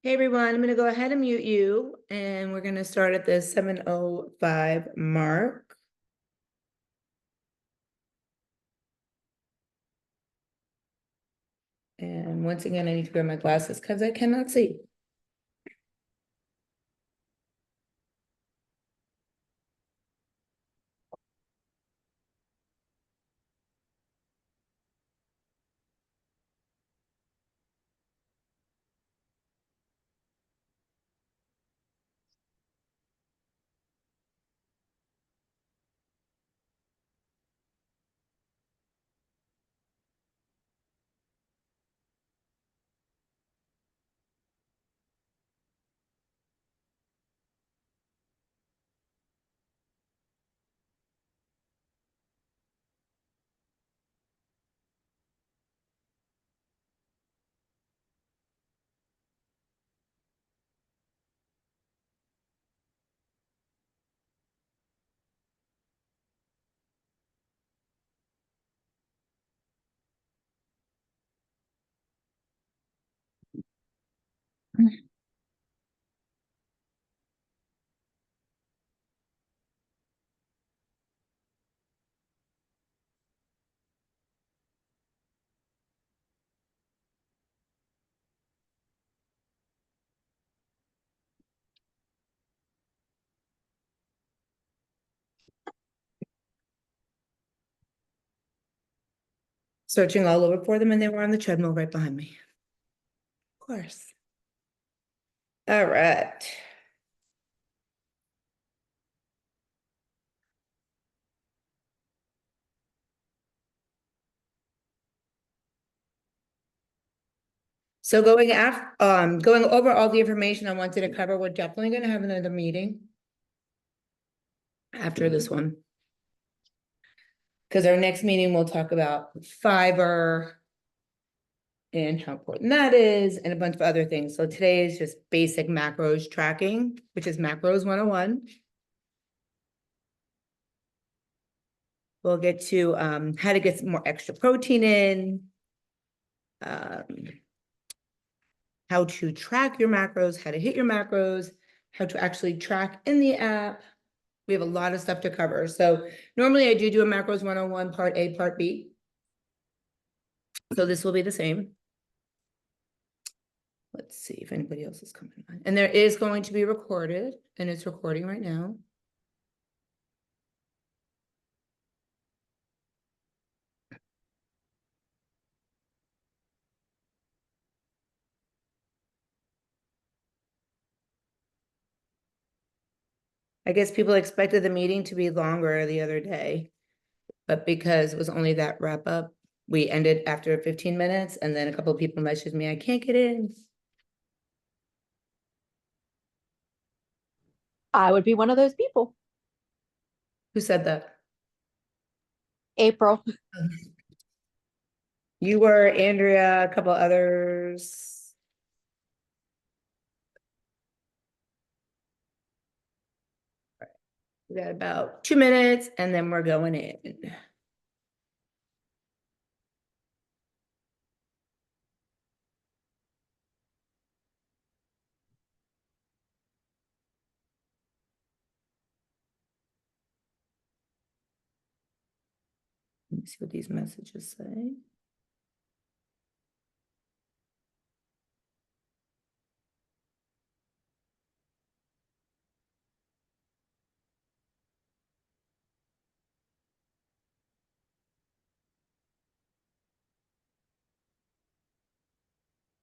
Hey everyone, I'm going to go ahead and mute you, and we're going to start at the 7:05 mark. And once again, I need to wear my glasses because I cannot see. Searching all over for them, and they were on the treadmill right behind me. Of course. All right. So going over all the information I wanted to cover, we're definitely going to have another meeting after this one. Because our next meeting, we'll talk about fiber and how important that is, and a bunch of other things. So today is just basic macros tracking, which is macros 101. We'll get to how to get some more extra protein in, how to track your macros, how to hit your macros, how to actually track in the app. We have a lot of stuff to cover. So normally I do a macros 101 part A, part B. So this will be the same. Let's see if anybody else is coming on. And there is going to be recorded, and it's recording right now. I guess people expected the meeting to be longer the other day, but because it was only that wrap up, we ended after 15 minutes, and then a couple of people messaged me, I can't get in. I would be one of those people. Who said that? April. You were, Andrea, a couple others. We got about 2 minutes, and then we're going in. Let me see what these messages say.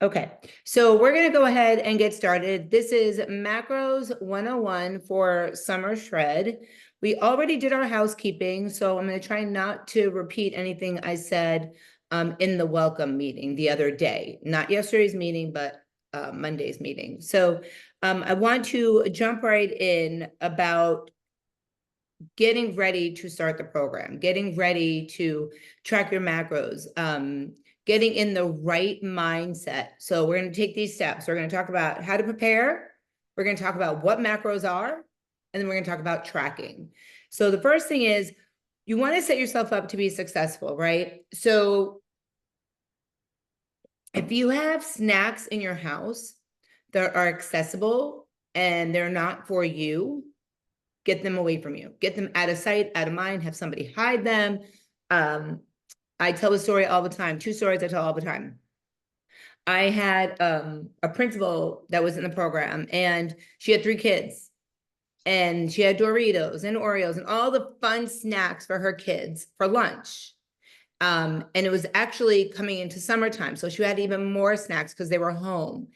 Okay, so we're going to go ahead and get started. This is Macros 101 for Summer Shred. We already did our housekeeping, so I'm going to try not to repeat anything I said in the welcome meeting the other day. Not yesterday's meeting, but Monday's meeting. So I want to jump right in about getting ready to start the program, getting ready to track your macros, getting in the right mindset. So we're going to take these steps. We're going to talk about how to prepare. We're going to talk about what macros are, and then we're going to talk about tracking. So the first thing is you want to set yourself up to be successful, right? So if you have snacks in your house that are accessible and they're not for you, get them away from you. Get them out of sight, out of mind, have somebody hide them. I tell the story all the time, 2 stories I tell all the time. I had a principal that was in the program and she had 3 kids. And she had Doritos and Oreos and all the fun snacks for her kids for lunch. And it was actually coming into summertime. So she had even more snacks because they were home.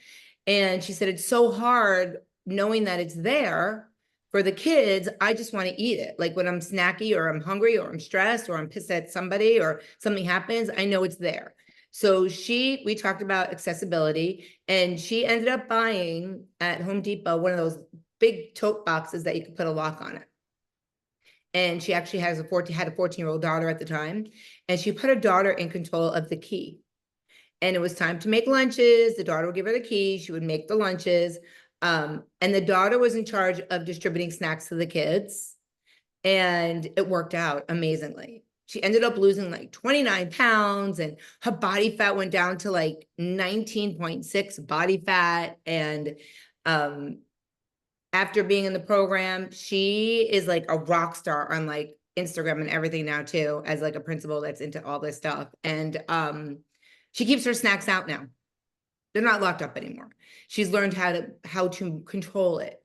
And she said, it's so hard knowing that it's there for the kids. I just want to eat it. Like when I'm snacky or I'm hungry or I'm stressed or I'm pissed at somebody or something happens, I know it's there. So we talked about accessibility, and she ended up buying at Home Depot one of those big tote boxes that you could put a lock on it. And she actually had a 14-year-old daughter at the time, and she put her daughter in control of the key. And it was time to make lunches. The daughter would give her the key. She would make the lunches. And the daughter was in charge of distributing snacks to the kids. And it worked out amazingly. She ended up losing like 29 pounds, and her body fat went down to like 19.6 body fat. And after being in the program, she is like a rock star on like Instagram and everything now too, as like a principal that's into all this stuff. And she keeps her snacks out now. They're not locked up anymore. She's learned how to control it.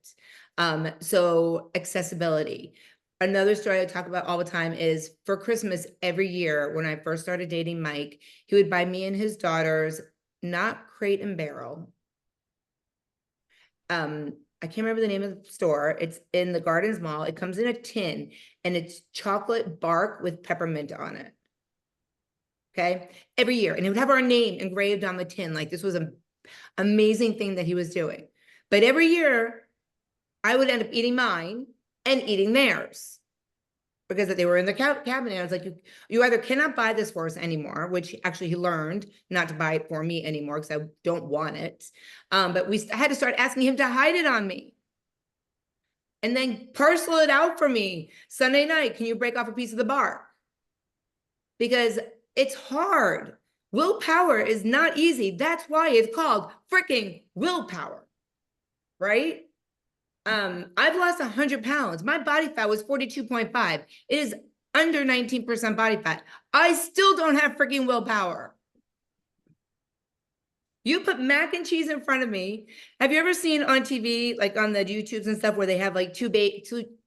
So accessibility. Another story I talk about all the time is for Christmas every year, when I first started dating Mike, he would buy me and his daughters, not Crate and Barrel. I can't remember the name of the store. It's in the Gardens Mall. It comes in a tin and it's chocolate bark with peppermint on it. Okay, every year. And it would have our name engraved on the tin. Like this was an amazing thing that he was doing. But every year I would end up eating mine and eating theirs because they were in the cabinet. I was like, you either cannot buy this for us anymore, which actually he learned not to buy it for me anymore because I don't want it. But I had to start asking him to hide it on me. And then parcel it out for me. Sunday night, can you break off a piece of the bark? Because it's hard. Willpower is not easy. That's why it's called freaking willpower, right? I've lost 100 pounds. My body fat was 42.5. It is under 19% body fat. I still don't have freaking willpower. You put mac and cheese in front of me. Have you ever seen on TV, like on the YouTubes and stuff, where they have like two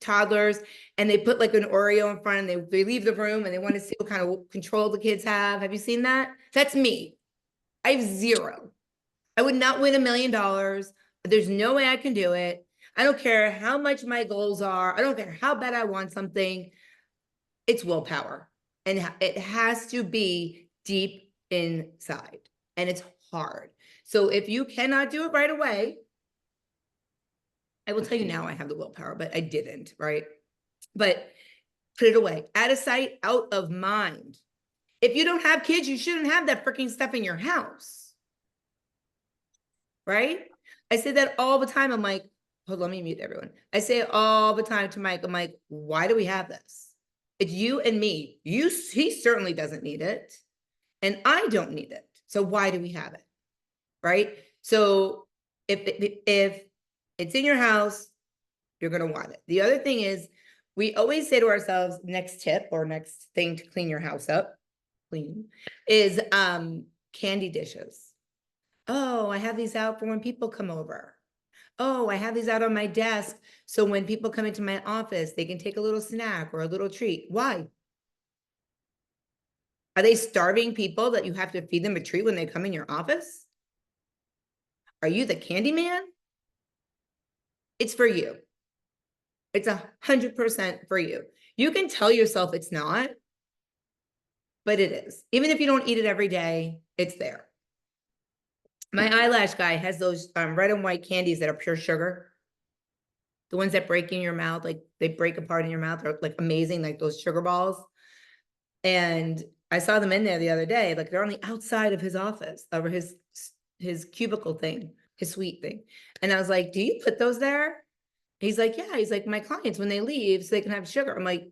toddlers and they put like an Oreo in front and they leave the room and they want to see what kind of control the kids have? Have you seen that? That's me. I have 0. I would not win $1 million. There's no way I can do it. I don't care how much my goals are. I don't care how bad I want something. It's willpower. And it has to be deep inside. And it's hard. So if you cannot do it right away, I will tell you now I have the willpower, but I didn't, right? But put it away. Out of sight, out of mind. If you don't have kids, you shouldn't have that freaking stuff in your house. Right? I say that all the time. I'm like, hold on, let me mute everyone. I say it all the time to Mike. I'm like, why do we have this? It's you and me. He certainly doesn't need it. And I don't need it. So why do we have it? Right? So if it's in your house, you're going to want it. The other thing is, we always say to ourselves, next tip or next thing to clean your house up, is candy dishes. Oh, I have these out for when people come over. Oh, I have these out on my desk. So when people come into my office, they can take a little snack or a little treat. Why? Are they starving people that you have to feed them a treat when they come in your office? Are you the candy man? It's for you. It's 100% for you. You can tell yourself it's not, but it is. Even if you don't eat it every day, it's there. My eyelash guy has those red and white candies that are pure sugar. The ones that break in your mouth, like they break apart in your mouth, are like amazing, like those sugar balls. And I saw them in there the other day, like they're on the outside of his office, over his cubicle thing, his suite thing. And I was like, do you put those there? He's like, yeah. He's like, my clients, when they leave, so they can have sugar. I'm like,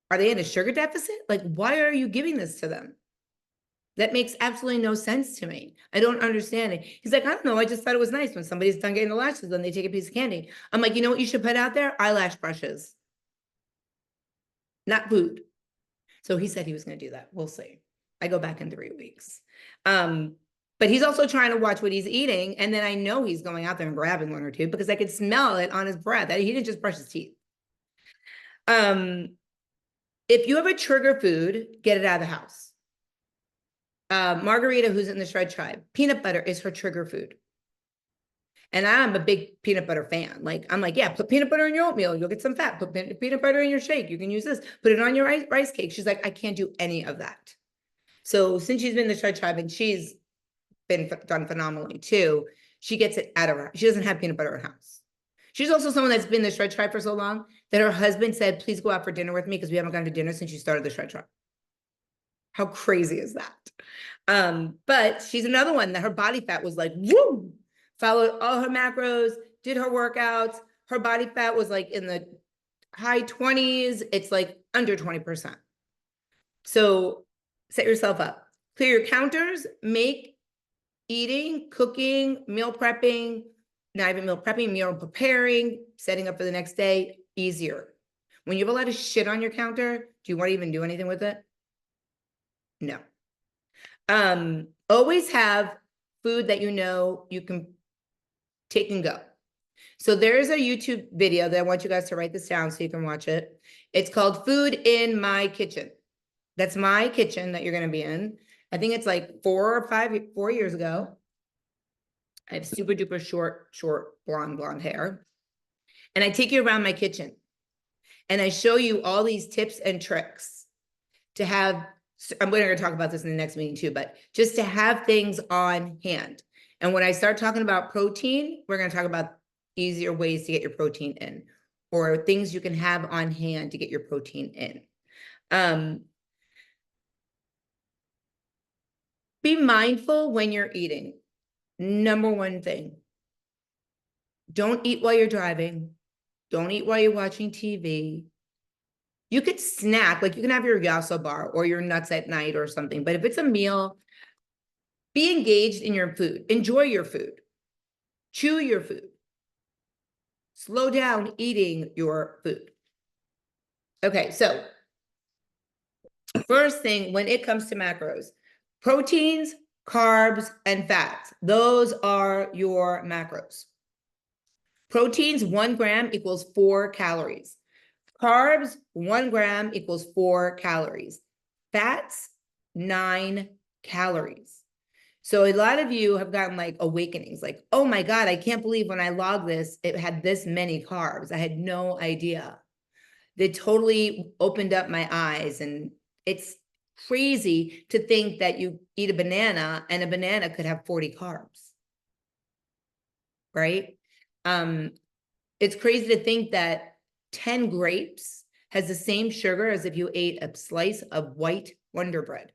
are they in a sugar deficit? Like, why are you giving this to them? That makes absolutely no sense to me. I don't understand it. He's like, I don't know. I just thought it was nice when somebody's done getting the lashes, then they take a piece of candy. I'm like, you know what you should put out there? Eyelash brushes. Not food. So he said he was going to do that. We'll see. I go back in 3 weeks. But he's also trying to watch what he's eating. And then I know he's going out there and grabbing one or two because I could smell it on his breath. He didn't just brush his teeth. If you have a trigger food, get it out of the house. Margarita, who's in the Shred Tribe, peanut butter is her trigger food. And I'm a big peanut butter fan. Like, I'm like, yeah, put peanut butter in your oatmeal. You'll get some fat. Put peanut butter in your shake. You can use this. Put it on your rice cake. She's like, I can't do any of that. So since she's been in the Shred Tribe and she's been done phenomenally too, she gets it out of her. She doesn't have peanut butter in her house. She's also someone that's been in the Shred Tribe for so long that her husband said, please go out for dinner with me because we haven't gone to dinner since she started the Shred Tribe. How crazy is that? But she's another one that her body fat was like, woo, followed all her macros, did her workouts. Her body fat was like in the high 20s. It's like under 20%. So set yourself up, clear your counters, make eating, cooking, meal prepping, not even meal prepping, meal preparing, setting up for the next day easier. When you have a lot of shit on your counter, do you want to even do anything with it? No. Always have food that you know you can take and go. So there's a YouTube video that I want you guys to write this down so you can watch it. It's called Food in My Kitchen. That's my kitchen that you're going to be in. I think it's like 4 years ago. I have super duper short blonde hair. And I take you around my kitchen and I show you all these tips and tricks to have. I'm going to talk about this in the next meeting too, but just to have things on hand. And when I start talking about protein, we're going to talk about easier ways to get your protein in, or things you can have on hand to get your protein in. Be mindful when you're eating. Number one thing, don't eat while you're driving. Don't eat while you're watching TV. You could snack, like you can have your yasso bar or your nuts at night or something. But if it's a meal, be engaged in your food. Enjoy your food. Chew your food. Slow down eating your food. Okay, so first thing when it comes to macros, proteins, carbs, and fats. Those are your macros. Proteins, 1 gram equals 4 calories. Carbs, 1 gram equals 4 calories. Fats, 9 calories. So a lot of you have gotten like awakenings, like, oh my God, I can't believe when I logged this, it had this many carbs. I had no idea. They totally opened up my eyes. And it's crazy to think that you eat a banana and a banana could have 40 carbs, right? It's crazy to think that 10 grapes has the same sugar as if you ate a slice of white Wonder Bread.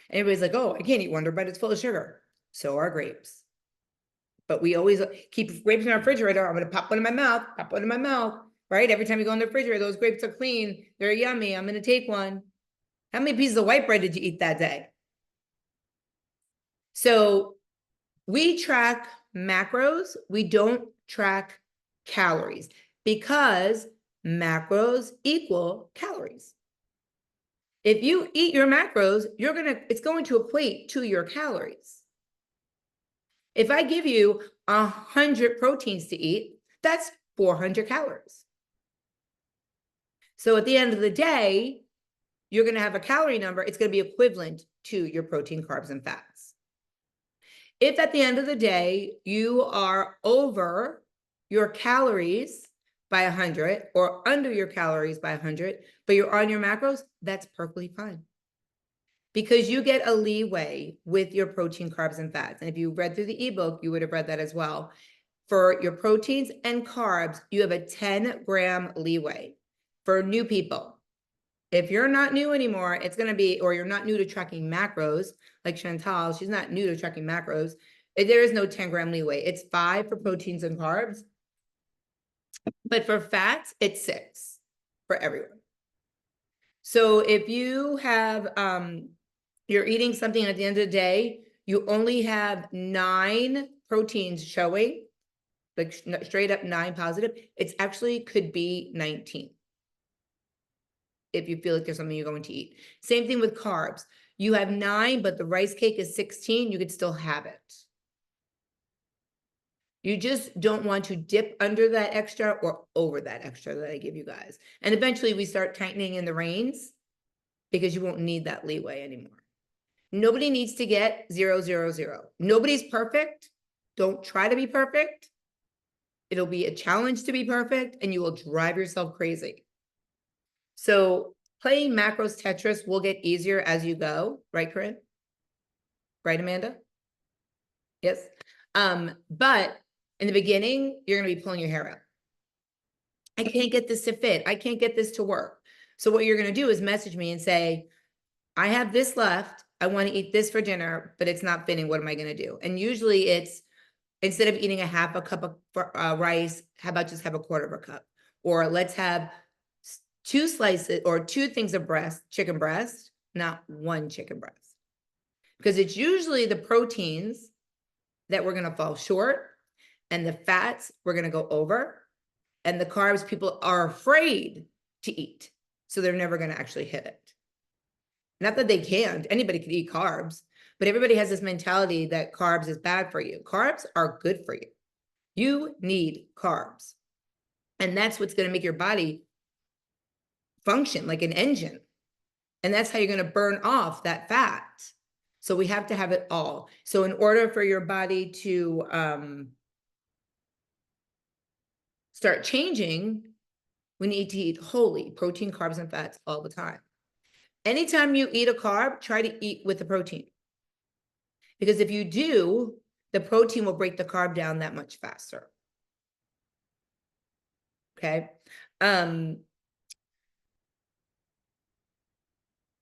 And everybody's like, oh, I can't eat Wonder Bread, it's full of sugar. So are grapes. But we always keep grapes in our refrigerator. I'm going to pop one in my mouth, right? Every time you go in the refrigerator, those grapes are clean. They're yummy. I'm going to take one. How many pieces of white bread did you eat that day? So we track macros. We don't track calories because macros equal calories. If you eat your macros, it's going to equate to your calories. If I give you 100 proteins to eat, that's 400 calories. So at the end of the day, you're going to have a calorie number. It's going to be equivalent to your protein, carbs, and fats. If at the end of the day, you are over your calories by 100 or under your calories by 100, but you're on your macros, that's perfectly fine. Because you get a leeway with your protein, carbs, and fats. And if you read through the ebook, you would have read that as well. For your proteins and carbs, you have a 10-gram leeway for new people. If you're not new anymore, it's going to be, or you're not new to tracking macros, like Chantal, she's not new to tracking macros. There is no 10-gram leeway. It's 5 for proteins and carbs. But for fats, it's 6 for everyone. So if you have, you're eating something at the end of the day, you only have 9 proteins showing, like straight up 9 positive, it's actually could be 19. If you feel like there's something you're going to eat. Same thing with carbs. You have 9, but the rice cake is 16, you could still have it. You just don't want to dip under that extra or over that extra that I give you guys. And eventually we start tightening in the reins because you won't need that leeway anymore. Nobody needs to get 0, 0, 0. Nobody's perfect. Don't try to be perfect. It'll be a challenge to be perfect and you will drive yourself crazy. So playing macros Tetris will get easier as you go, right, Corinne? Right, Amanda? Yes. But in the beginning, you're going to be pulling your hair out. I can't get this to fit. I can't get this to work. So what you're going to do is message me and say, I have this left. I want to eat this for dinner, but it's not fitting. What am I going to do? And usually it's, instead of eating a half a cup of rice, how about just have a quarter of a cup? Or let's have 2 slices or 2 things of chicken breast, not 1 chicken breast. Because it's usually the proteins that we're going to fall short and the fats we're going to go over and the carbs people are afraid to eat. So they're never going to actually hit it. Not that they can't, anybody can eat carbs, but everybody has this mentality that carbs is bad for you. Carbs are good for you. You need carbs. And that's what's going to make your body function like an engine. And that's how you're going to burn off that fat. So we have to have it all. So in order for your body to start changing, we need to eat wholly protein, carbs, and fats all the time. Anytime you eat a carb, try to eat with the protein. Because if you do, the protein will break the carb down that much faster. Okay.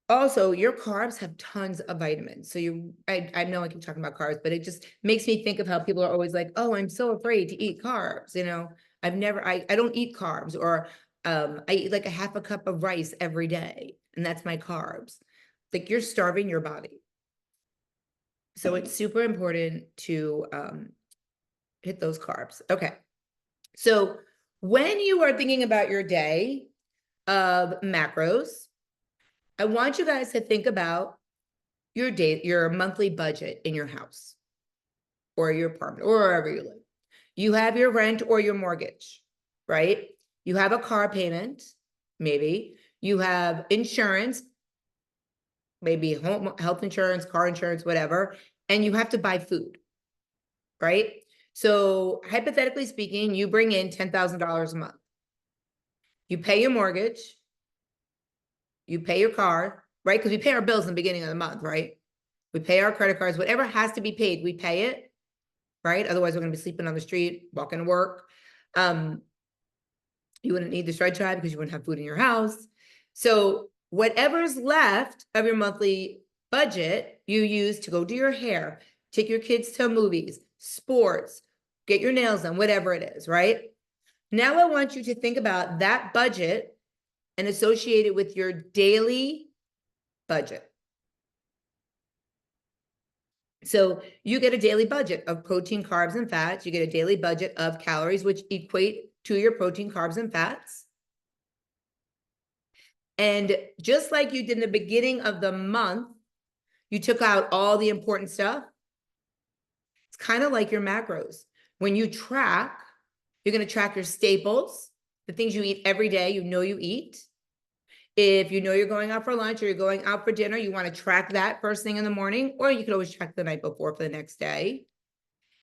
Also, your carbs have tons of vitamins. So I know I keep talking about carbs, but it just makes me think of how people are always like, oh, I'm so afraid to eat carbs. You know, I don't eat carbs, or I eat like a half a cup of rice every day, and that's my carbs. Like, you're starving your body. So it's super important to hit those carbs. Okay. So when you are thinking about your day of macros, I want you guys to think about your monthly budget in your house or your apartment or wherever you live. You have your rent or your mortgage, right? You have a car payment, maybe. You have insurance, maybe home health insurance, car insurance, whatever, and you have to buy food, right? So hypothetically speaking, you bring in $10,000 a month. You pay your mortgage, you pay your car, right? Because we pay our bills in the beginning of the month, right? We pay our credit cards, whatever has to be paid, we pay it, right? Otherwise, we're going to be sleeping on the street, walking to work. You wouldn't need the shred tribe because you wouldn't have food in your house. So whatever's left of your monthly budget, you use to go do your hair, take your kids to movies, sports, get your nails done, whatever it is, right? Now I want you to think about that budget and associate it with your daily budget. So you get a daily budget of protein, carbs, and fats. You get a daily budget of calories, which equate to your protein, carbs, and fats. And just like you did in the beginning of the month, you took out all the important stuff. It's kind of like your macros. When you track, you're going to track your staples, the things you eat every day, you know you eat. If you know you're going out for lunch or you're going out for dinner, you want to track that first thing in the morning, or you could always track the night before for the next day.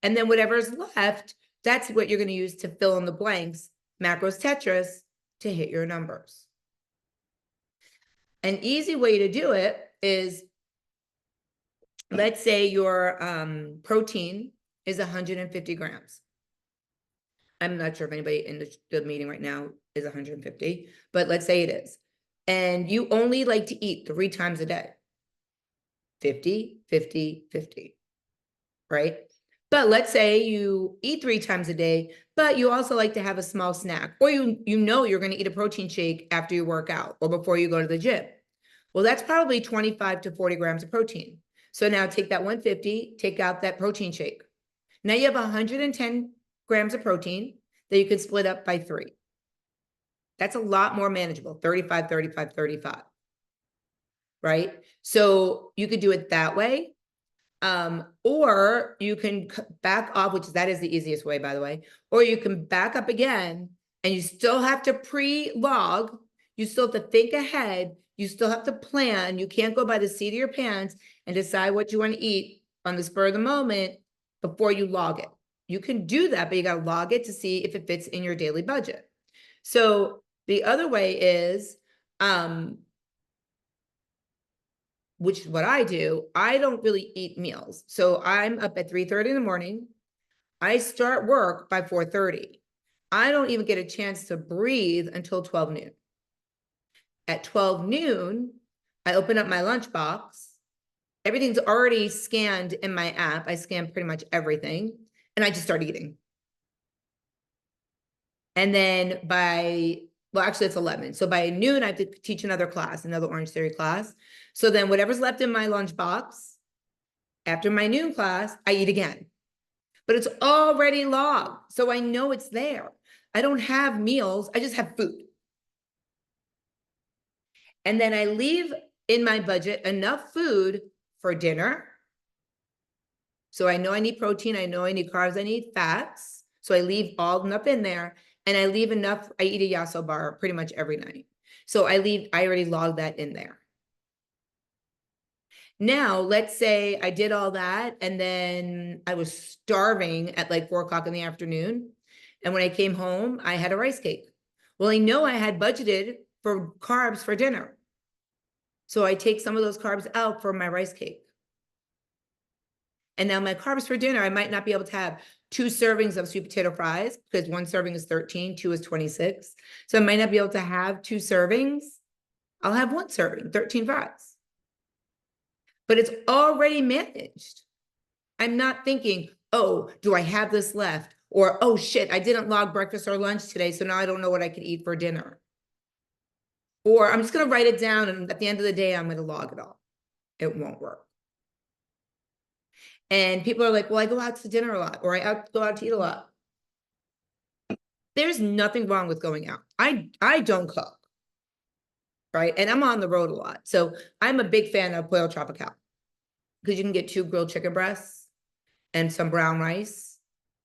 And then whatever's left, that's what you're going to use to fill in the blanks, macros Tetris, to hit your numbers. An easy way to do it is, let's say your protein is 150 grams. I'm not sure if anybody in the meeting right now is 150, but let's say it is. And you only like to eat 3 times a day. 50, 50, 50, right? But let's say you eat 3 times a day, but you also like to have a small snack, or you know you're going to eat a protein shake after you work out or before you go to the gym. Well, that's probably 25 to 40 grams of protein. So now take that 150, take out that protein shake. Now you have 110 grams of protein that you could split up by 3. That's a lot more manageable, 35, 35, 35, right? So you could do it that way. Or you can back off, which that is the easiest way, by the way, or you can back up again and you still have to pre-log. You still have to think ahead. You still have to plan. You can't go by the seat of your pants and decide what you want to eat on the spur of the moment before you log it. You can do that, but you got to log it to see if it fits in your daily budget. So the other way is, which is what I do, I don't really eat meals. So I'm up at 3:30 in the morning. I start work by 4:30. I don't even get a chance to breathe until 12 noon. At 12 noon, I open up my lunchbox. Everything's already scanned in my app. I scan pretty much everything, and I just start eating. And then well, actually it's 11. So by noon, I have to teach another class, another Orange Theory class. So then whatever's left in my lunchbox, after my noon class, I eat again. But it's already logged, so I know it's there. I don't have meals, I just have food. And then I leave in my budget enough food for dinner. So I know I need protein, I know I need carbs, I need fats. So I leave all enough in there. And I leave enough, I eat a yasso bar pretty much every night. So I already logged that in there. Now, let's say I did all that and then I was starving at like 4 o'clock in the afternoon. And when I came home, I had a rice cake. Well, I know I had budgeted for carbs for dinner. So I take some of those carbs out for my rice cake. And now my carbs for dinner, I might not be able to have 2 servings of sweet potato fries because 1 serving is 13, 2 is 26. So I might not be able to have 2 servings. I'll have 1 serving, 13 fries. But it's already managed. I'm not thinking, oh, do I have this left? Or, oh shit, I didn't log breakfast or lunch today, so now I don't know what I could eat for dinner. Or I'm just gonna write it down and at the end of the day, I'm gonna log it all. It won't work. And people are like, well, I go out to dinner a lot, or I go out to eat a lot. There's nothing wrong with going out. I don't cook, right? And I'm on the road a lot. So I'm a big fan of Pollo Tropical because you can get 2 grilled chicken breasts and some brown rice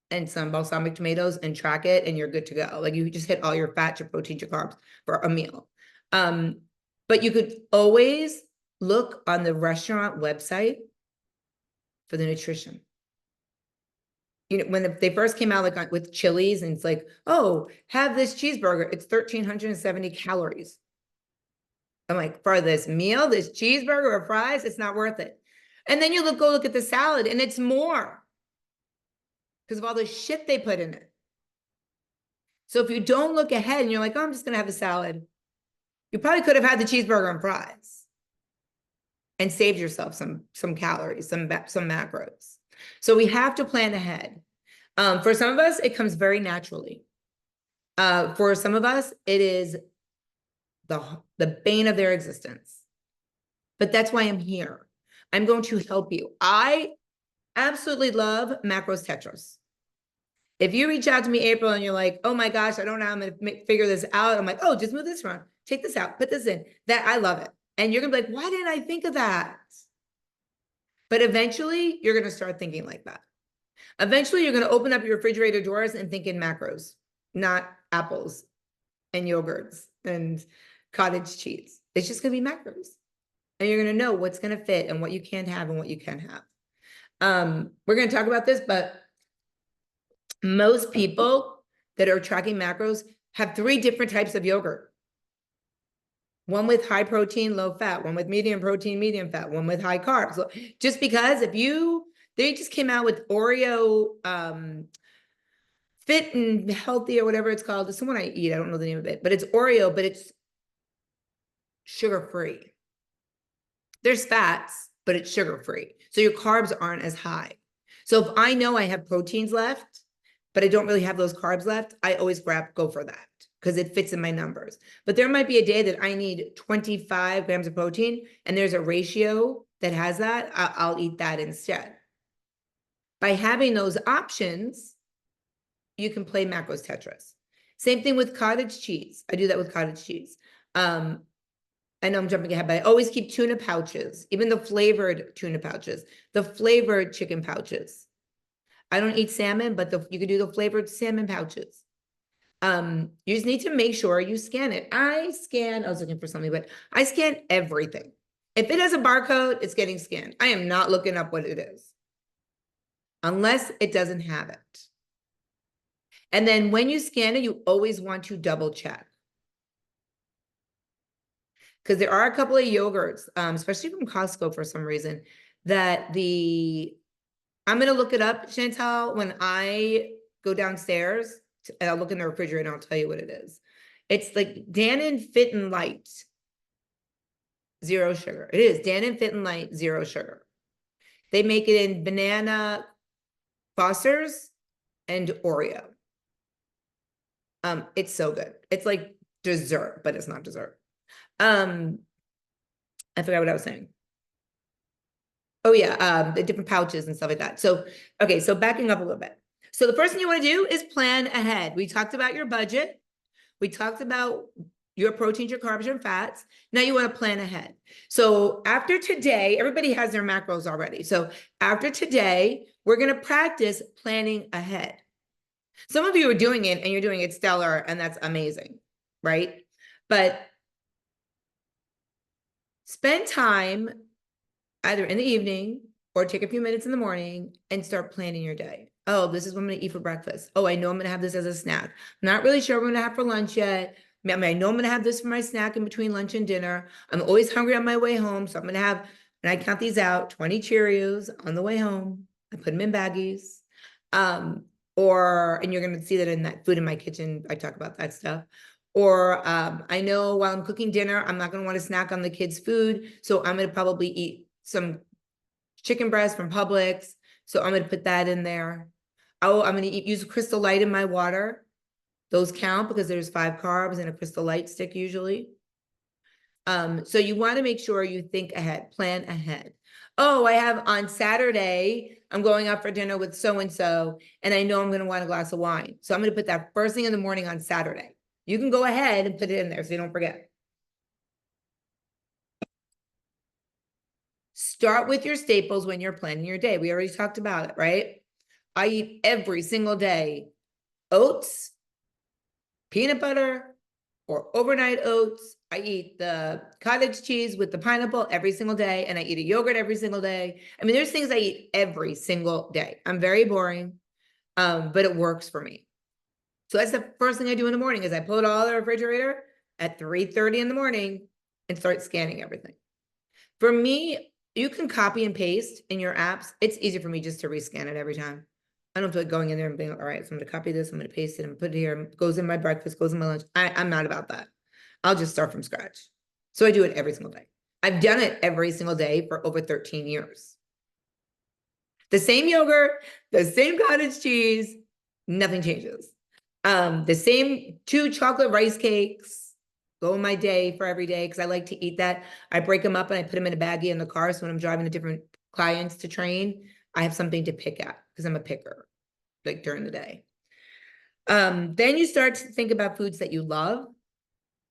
and some balsamic tomatoes and track it and you're good to go. Like you just hit all your fats, your proteins, your carbs for a meal. But you could always look on the restaurant website for the nutrition. You know, when they first came out like with Chili's and it's like, oh, have this cheeseburger. It's 1,370 calories. I'm like, for this meal, this cheeseburger or fries, it's not worth it. And then you go look at the salad and it's more because of all the shit they put in it. So if you don't look ahead and you're like, oh, I'm just going to have a salad, you probably could have had the cheeseburger and fries and saved yourself some calories, some macros. So we have to plan ahead. For some of us, it comes very naturally. For some of us, it is the bane of their existence. But that's why I'm here. I'm going to help you. I absolutely love Macros Tetris. If you reach out to me, April, and you're like, oh my gosh, I don't know how I'm going to figure this out. I'm like, oh, just move this around. Take this out. Put this in. That I love it. And you're going to be like, why didn't I think of that? But eventually, you're going to start thinking like that. Eventually, you're going to open up your refrigerator doors and think in macros, not apples and yogurts and cottage cheese. It's just going to be macros. And you're going to know what's going to fit and what you can't have and what you can have. We're going to talk about this, but most people that are tracking macros have 3 different types of yogurt. One with high protein, low fat, one with medium protein, medium fat, one with high carbs. Just because they just came out with Oreo Fit and Healthy or whatever it's called. It's the one I eat. I don't know the name of it, but it's Oreo, but it's sugar-free. There's fats, but it's sugar-free. So your carbs aren't as high. So if I know I have proteins left, but I don't really have those carbs left, I always go for that because it fits in my numbers. But there might be a day that I need 25 grams of protein and there's a ratio that has that, I'll eat that instead. By having those options, you can play macros Tetris. Same thing with cottage cheese. I do that with cottage cheese. I know I'm jumping ahead, but I always keep tuna pouches, even the flavored tuna pouches, the flavored chicken pouches. I don't eat salmon, but you can do the flavored salmon pouches. You just need to make sure you scan it. I was looking for something, but I scan everything. If it has a barcode, it's getting scanned. I am not looking up what it is unless it doesn't have it. And then when you scan it, you always want to double check. Because there are a couple of yogurts, especially from Costco for some reason, that I'm going to look it up, Chantal, when I go downstairs, and I'll look in the refrigerator and I'll tell you what it is. It's like Dannon Fit and Light, 0 sugar. It is Dannon Fit and Light, 0 sugar. They make it in banana Foster's and Oreo. It's so good. It's like dessert, but it's not dessert. I forgot what I was saying. Oh yeah, the different pouches and stuff like that. So, okay, so backing up a little bit. So the first thing you want to do is plan ahead. We talked about your budget. We talked about your proteins, your carbs, your fats. Now you want to plan ahead. So after today, everybody has their macros already. So after today, we're going to practice planning ahead. Some of you are doing it and you're doing it stellar, and that's amazing, right? But spend time either in the evening or take a few minutes in the morning and start planning your day. Oh, this is what I'm going to eat for breakfast. Oh, I know I'm going to have this as a snack. I'm not really sure what I'm going to have for lunch yet. I mean, I know I'm going to have this for my snack in between lunch and dinner. I'm always hungry on my way home. So I'm going to have, and I count these out, 20 Cheerios on the way home. I put them in baggies. And you're going to see that in that food in my kitchen. I talk about that stuff. Or I know while I'm cooking dinner, I'm not going to want to snack on the kids' food. So I'm going to probably eat some chicken breast from Publix. So I'm going to put that in there. Oh, I'm going to use Crystal Light in my water. Those count because there's 5 carbs in a Crystal Light stick usually. So you want to make sure you think ahead, plan ahead. Oh, I have on Saturday, I'm going out for dinner with so-and-so, and I know I'm going to want a glass of wine. So I'm going to put that first thing in the morning on Saturday. You can go ahead and put it in there so you don't forget. Start with your staples when you're planning your day. We already talked about it, right? I eat every single day oats, peanut butter, or overnight oats. I eat the cottage cheese with the pineapple every single day, and I eat a yogurt every single day. I mean, there's things I eat every single day. I'm very boring, but it works for me. So that's the first thing I do in the morning is I pull it all out of the refrigerator at 3:30 in the morning and start scanning everything. For me, you can copy and paste in your apps. It's easy for me just to rescan it every time. I don't feel like going in there and being, all right, so I'm going to copy this, I'm going to paste it and put it here. It goes in my breakfast, goes in my lunch. I'm not about that. I'll just start from scratch. So I do it every single day. I've done it every single day for over 13 years. The same yogurt, the same cottage cheese, nothing changes. The same 2 chocolate rice cakes go in my day for every day because I like to eat that. I break them up and I put them in a baggie in the car. So when I'm driving to different clients to train, I have something to pick at because I'm a picker, like during the day. Then you start to think about foods that you love.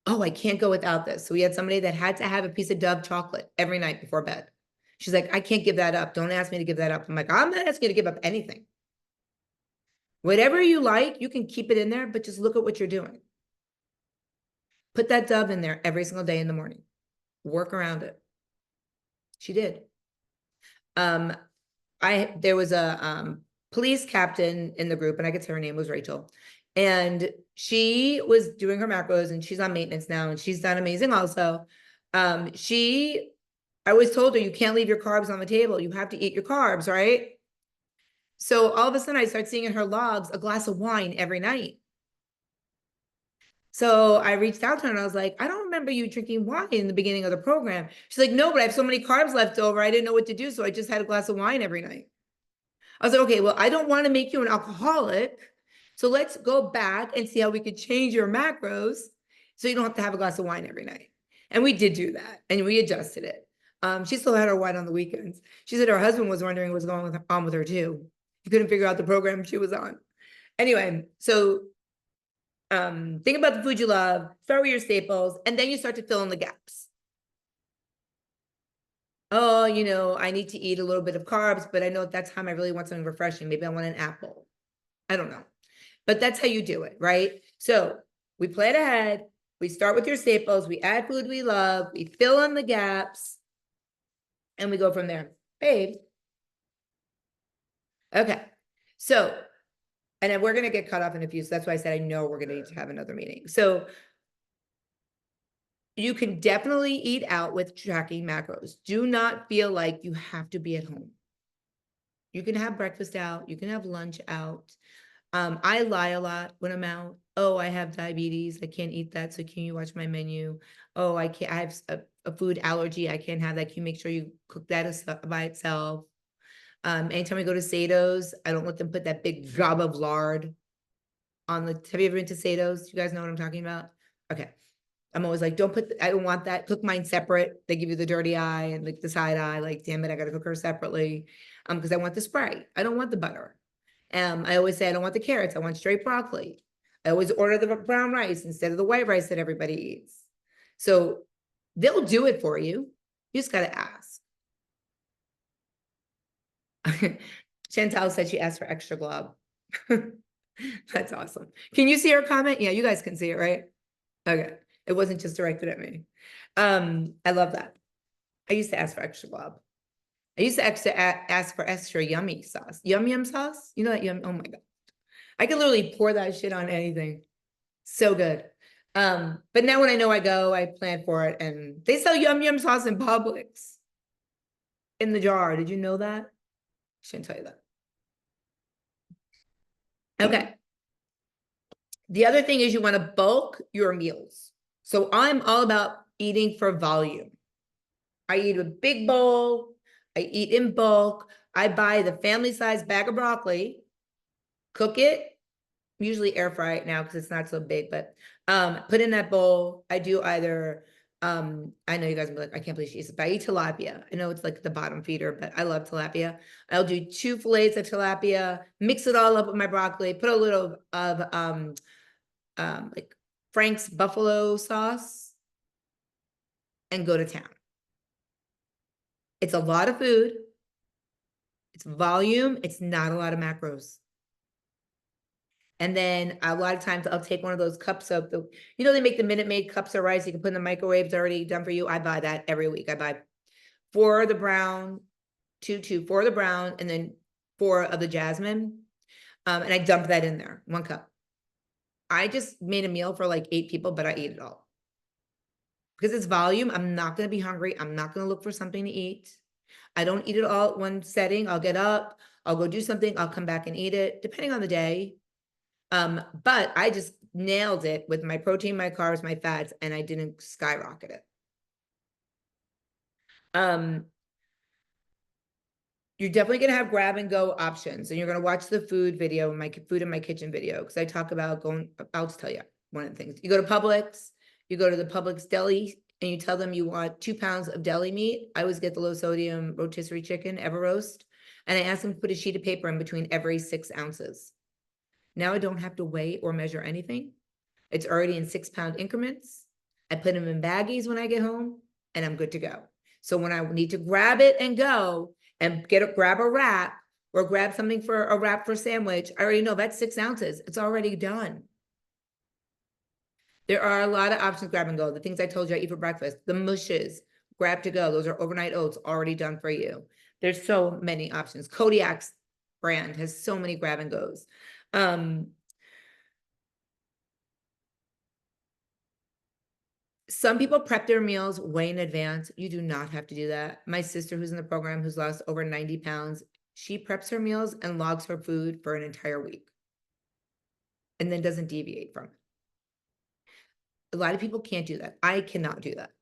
Oh, I can't go without this. So we had somebody that had to have a piece of Dove chocolate every night before bed. She's like, I can't give that up. Don't ask me to give that up. I'm like, I'm not asking you to give up anything. Whatever you like, you can keep it in there, but just look at what you're doing. Put that Dove in there every single day in the morning. Work around it. She did. There was a police captain in the group, and I could say her name was Rachel. And she was doing her macros, and she's on maintenance now, and she's done amazing also. I always told her, you can't leave your carbs on the table. You have to eat your carbs, right? So all of a sudden I start seeing in her logs a glass of wine every night. So I reached out to her and I was like, I don't remember you drinking wine in the beginning of the program. She's like, no, but I have so many carbs left over. I didn't know what to do. So I just had a glass of wine every night. I was like, okay, well, I don't want to make you an alcoholic. So let's go back and see how we could change your macros so you don't have to have a glass of wine every night. And we did do that and we adjusted it. She still had her wine on the weekends. She said her husband was wondering what's going on with her too. He couldn't figure out the program she was on. Anyway, so think about the food you love, start with your staples, and then you start to fill in the gaps. Oh, I need to eat a little bit of carbs, but I know at that time I really want something refreshing. Maybe I want an apple. I don't know. But that's how you do it, right? So we plan ahead. We start with your staples. We add food we love. We fill in the gaps. And we go from there. Babe. Okay. So, and then we're going to get cut off in a few. So that's why I said I know we're going to need to have another meeting. So you can definitely eat out with tracking macros. Do not feel like you have to be at home. You can have breakfast out. You can have lunch out. I lie a lot when I'm out. Oh, I have diabetes. I can't eat that. So can you watch my menu? Oh, I can't. I have a food allergy. I can't have that. Can you make sure you cook that by itself? Anytime we go to Sato's, I don't let them put that big gob of lard on the. Have you ever been to Sato's? You guys know what I'm talking about? Okay. I'm always like, I don't want that. Cook mine separate. They give you the dirty eye and like the side eye. Like, damn it, I gotta cook her separately. Because I want the Sprite. I don't want the butter. I always say I don't want the carrots. I want straight broccoli. I always order the brown rice instead of the white rice that everybody eats. So they'll do it for you. You just gotta ask. Chantal said she asked for extra glob. That's awesome. Can you see her comment? Yeah, you guys can see it, right? Okay. It wasn't just directed at me. I love that. I used to ask for extra glob. I used to ask for extra yummy sauce. Yum sauce? You know that yum? Oh my God. I can literally pour that shit on anything. So good. But now when I know I go, I plan for it. And they sell yum sauce in Publix in the jar. Did you know that? Shouldn't tell you that. Okay. The other thing is you want to bulk your meals. So I'm all about eating for volume. I eat a big bowl. I eat in bulk. I buy the family size bag of broccoli, cook it, usually air fry it now because it's not so big, but put in that bowl. I do either, I know you guys will be like, I can't believe she eats it, but I eat tilapia. I know it's like the bottom feeder, but I love tilapia. I'll do 2 fillets of tilapia, mix it all up with my broccoli, put a little of like Frank's buffalo sauce, and go to town. It's a lot of food. It's volume. It's not a lot of macros. And then a lot of times I'll take one of those cups of they make the Minute Maid cups of rice you can put in the microwave. It's already done for you. I buy that every week. I buy 4 of the brown, 4 of the brown, and then 4 of the jasmine. And I dump that in there, 1 cup. I just made a meal for like 8 people, but I eat it all. Because it's volume, I'm not going to be hungry. I'm not going to look for something to eat. I don't eat it all at one setting. I'll get up, I'll go do something, I'll come back and eat it, depending on the day. But I just nailed it with my protein, my carbs, my fats, and I didn't skyrocket it. You're definitely going to have grab and go options, and you're going to watch the food video, my food in my kitchen video, because I talk about I'll just tell you one of the things. You go to Publix, you go to the Publix deli, and you tell them you want 2 pounds of deli meat. I always get the low sodium rotisserie chicken, Ever Roast, and I ask them to put a sheet of paper in between every 6 ounces. Now I don't have to weigh or measure anything. It's already in 6-pound increments. I put them in baggies when I get home, and I'm good to go. So when I need to grab it and go and grab a wrap or grab something for a wrap for a sandwich, I already know that's 6 ounces. It's already done. There are a lot of options, grab and go. The things I told you I eat for breakfast, the mushes, grab to go. Those are overnight oats already done for you. There's so many options. Kodiak's brand has so many grab and goes. Some people prep their meals way in advance. You do not have to do that. My sister who's in the program, who's lost over 90 pounds, she preps her meals and logs her food for an entire week and then doesn't deviate from it. A lot of people can't do that. I cannot do that.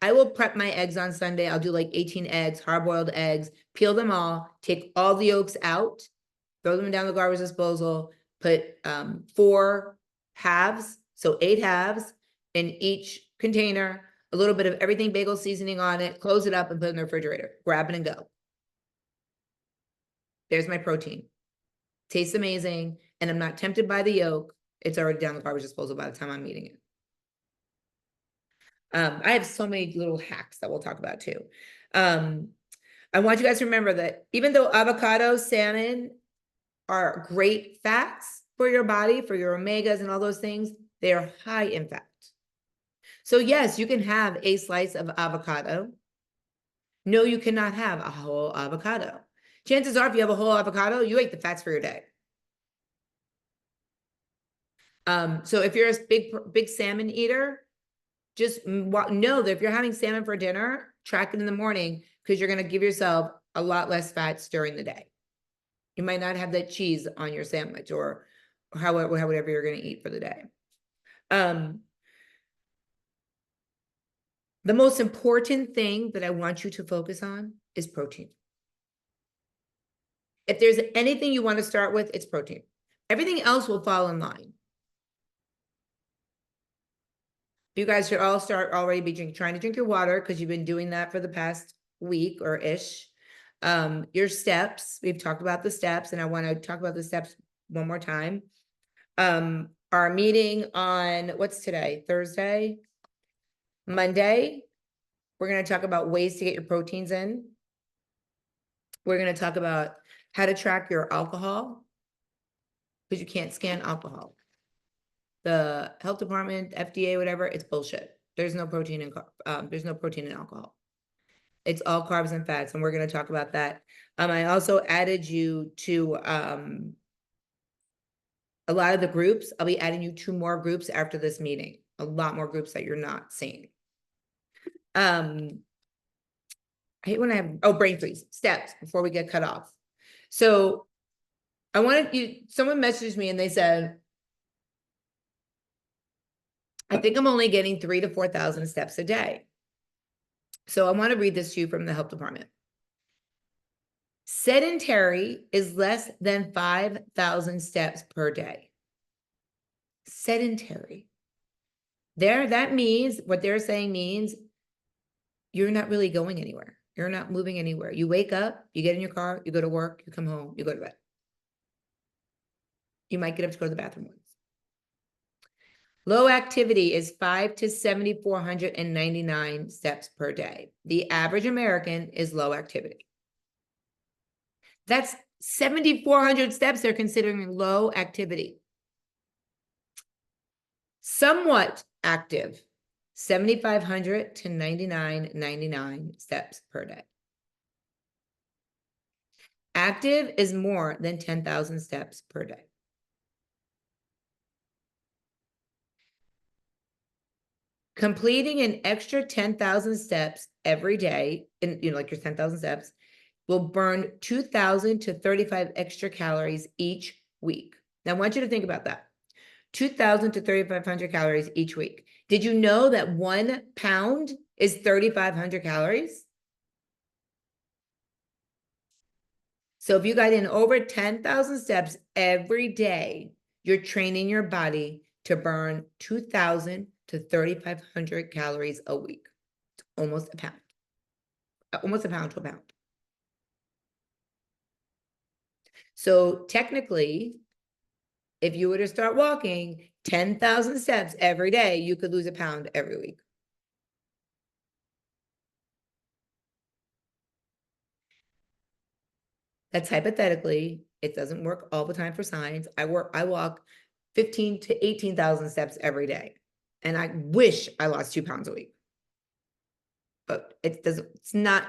I will prep my eggs on Sunday. I'll do like 18 eggs, hard-boiled eggs, peel them all, take all the yolks out, throw them down the garbage disposal, put 4 halves, so 8 halves in each container, a little bit of everything bagel seasoning on it, close it up and put it in the refrigerator. Grab it and go. There's my protein. Tastes amazing, and I'm not tempted by the yolk. It's already down the garbage disposal by the time I'm eating it. I have so many little hacks that we'll talk about too. I want you guys to remember that even though avocado, salmon are great fats for your body, for your omegas and all those things, they are high in fat. So yes, you can have a slice of avocado. No, you cannot have a whole avocado. Chances are, if you have a whole avocado, you ate the fats for your day. So if you're a big salmon eater, just know that if you're having salmon for dinner, track it in the morning, because you're going to give yourself a lot less fats during the day. You might not have that cheese on your sandwich or whatever you're going to eat for the day. The most important thing that I want you to focus on is protein. If there's anything you want to start with, it's protein. Everything else will fall in line. You guys should all start already trying to drink your water, because you've been doing that for the past week or ish. Your steps, we've talked about the steps, and I want to talk about the steps one more time. Our meeting on, what's today? Thursday? Monday, we're going to talk about ways to get your proteins in. We're going to talk about how to track your alcohol, because you can't scan alcohol. The health department, FDA, whatever, it's bullshit. There's no protein in alcohol. It's all carbs and fats, and we're going to talk about that. I also added you to a lot of the groups. I'll be adding you 2 more groups after this meeting. A lot more groups that you're not seeing. I hate when I have brain freeze steps before we get cut off. So I wanted you. Someone messaged me and they said, I think I'm only getting 3,000 to 4,000 steps a day. So I want to read this to you from the health department. Sedentary is less than 5,000 steps per day. Sedentary. That means, what they're saying means you're not really going anywhere. You're not moving anywhere. You wake up, you get in your car, you go to work, you come home, you go to bed. You might get up to go to the bathroom once. Low activity is 5 to 7,499 steps per day. The average American is low activity. That's 7,400 steps they're considering low activity. Somewhat active, 7,500 to 9,999 steps per day. Active is more than 10,000 steps per day. Completing an extra 10,000 steps every day, like your 10,000 steps, will burn 2,000 to 35 extra calories each week. Now, I want you to think about that. 2,000 to 3,500 calories each week. Did you know that 1 pound is 3,500 calories? So if you got in over 10,000 steps every day, you're training your body to burn 2,000 to 3,500 calories a week. It's almost a pound. Almost a pound to a pound. So technically, if you were to start walking 10,000 steps every day, you could lose a pound every week. That's hypothetically. It doesn't work all the time for science. I walk 15 to 18,000 steps every day. And I wish I lost 2 pounds a week. But it's not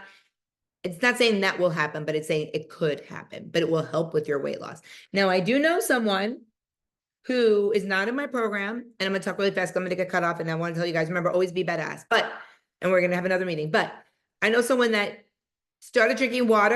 saying that will happen, but it's saying it could happen, but it will help with your weight loss. Now, I do know someone who is not in my program, and I'm going to talk really fast. I'm going to get cut off, and I want to tell you guys, remember, always be badass. And we're going to have another meeting. But I know someone that started drinking water